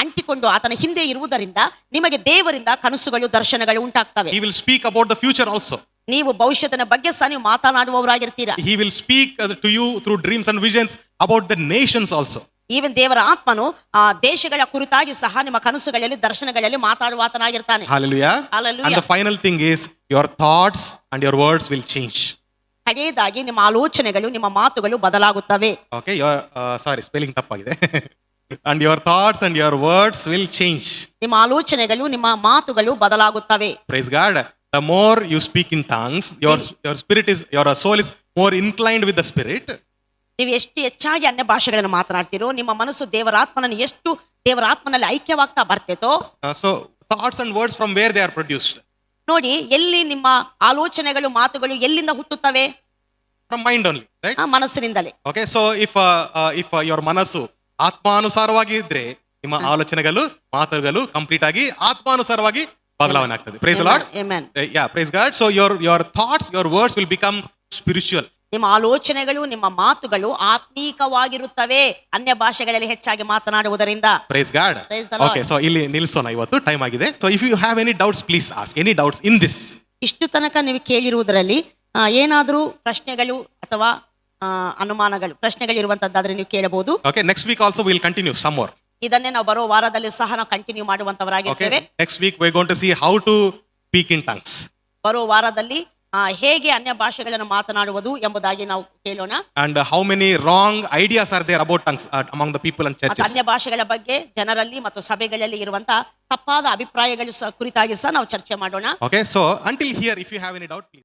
ಅಂಟಿಕೊಂಡು ಆತನ ಹಿಂದೆ ಇರುವುದರಿಂದ ನಿಮಗೆ ದೇವರಿಂದ ಕನಸುಗಳು, ದರ್ಶನಗಳು ಉಂಟಾಗ್ತವೆ. He will speak about the future also. ನೀವು ಭವಿಷ್ಯದ ಬಗ್ಗೆ ಸಹ ನೀವು ಮಾತನಾಡುವವರಾಗಿರ್ತೀರಾ. He will speak to you through dreams and visions about the nations also. Even ದೇವರ ಆತ್ಮನು ಆ ದೇಶಗಳ ಕುರಿತಾಗಿ ಸಹ ನಿಮ್ಮ ಕನಸುಗಳಲ್ಲಿ, ದರ್ಶನಗಳಲ್ಲಿ ಮಾತಾಡುವಾತನಾಗಿರ್ತಾನೆ. Hallelujah. Hallelujah. And the final thing is your thoughts and your words will change. ಕಡೆಯದಾಗಿ ನಿಮ್ಮ ಆಲೋಚನೆಗಳು, ನಿಮ್ಮ ಮಾತುಗಳು ಬದಲಾಗುತ್ತವೆ. Okay, your sorry, spelling ತಪ್ಪಾಗಿದೆ. And your thoughts and your words will change. ನಿಮ್ಮ ಆಲೋಚನೆಗಳು, ನಿಮ್ಮ ಮಾತುಗಳು ಬದಲಾಗುತ್ತವೆ. Praise God. The more you speak in tongues, your soul is more inclined with the spirit. ನೀವು ಎಷ್ಟು ಹೆಚ್ಚಾಗಿ ಅನ್ಯ ಭಾಷೆಗಳನ್ನು ಮಾತನಾಡ್ತೀರೋ, ನಿಮ್ಮ ಮನಸ್ಸು ದೇವರ ಆತ್ಮನಲ್ಲಿ ಐಕ್ಯವಾಗ್ತಾ ಬರ್ತೇತೋ. So thoughts and words, from where they are produced? ನೋಡಿ, ಎಲ್ಲಿ ನಿಮ್ಮ ಆಲೋಚನೆಗಳು, ಮಾತುಗಳು ಎಲ್ಲಿಂದ ಹುಟ್ಟುತ್ತವೆ? From mind only, right? ಮನಸ್ಸಿನಿಂದಲೇ. Okay, so if your ಮನಸ್ಸು ಆತ್ಮಾನುಸಾರವಾಗಿ ಇದ್ರೆ, ನಿಮ್ಮ ಆಲೋಚನೆಗಳು, ಮಾತುಗಳು ಕಂಪ್ಲೀಟ್ ಆಗಿ ಆತ್ಮಾನುಸಾರವಾಗಿ ಬದಲಾವಣೆ ಆಗ್ತದೆ. Praise the Lord. Amen. Yeah, praise God. So your thoughts, your words will become spiritual. ನಿಮ್ಮ ಆಲೋಚನೆಗಳು, ನಿಮ್ಮ ಮಾತುಗಳು ಆತ್ಮೀಕವಾಗಿರುತ್ತವೆ ಅನ್ಯ ಭಾಷೆಗಳಲ್ಲಿ ಹೆಚ್ಚಾಗಿ ಮಾತನಾಡುವುದರಿಂದ. Praise God. Praise the Lord. Okay, so ಇಲ್ಲಿ ನಿಲ್ಲಿಸೋಣ, ಇವತ್ತು ಟೈಮ್ ಆಗಿದೆ. So if you have any doubts, please ask. Any doubts in this? ಇಷ್ಟು ತನಕ ನೀವು ಕೇಳಿರುವುದರಲ್ಲಿ ಏನಾದರೂ ಪ್ರಶ್ನೆಗಳು ಅಥವಾ ಪ್ರಶ್ನೆಗಳಿರುವಂತದ್ದಾದ್ರೆ ನೀವು ಕೇಳಬಹುದು. Okay, next week also we will continue some more. ಇದನ್ನೇ ನಾವು ಬರೋ ವಾರದಲ್ಲಿ ಸಹ ನಾವು continue ಮಾಡುವಂತವರಾಗಿದ್ದೇವೆ. Okay, next week we are going to see how to speak in tongues. ಬರೋ ವಾರದಲ್ಲಿ ಹೇಗೆ ಅನ್ಯ ಭಾಷೆಗಳನ್ನು ಮಾತನಾಡುವುದು ಎಂಬುದಾಗಿ ನಾವು ಕೇಳೋಣ. And how many wrong ideas are there about tongues among the people and churches? ಅನ್ಯ ಭಾಷೆಗಳ ಬಗ್ಗೆ ಜನರಲ್ಲಿ ಮತ್ತು ಸಭೆಗಳಲ್ಲಿ ಇರುವಂತಹ ತಪ್ಪಾದ ಅಭಿಪ್ರಾಯಗಳು ಕುರಿತಾಗಿ ಸಹ ನಾವು ಚರ್ಚೆ ಮಾಡೋಣ. Okay, so until here, if you have any doubt, please.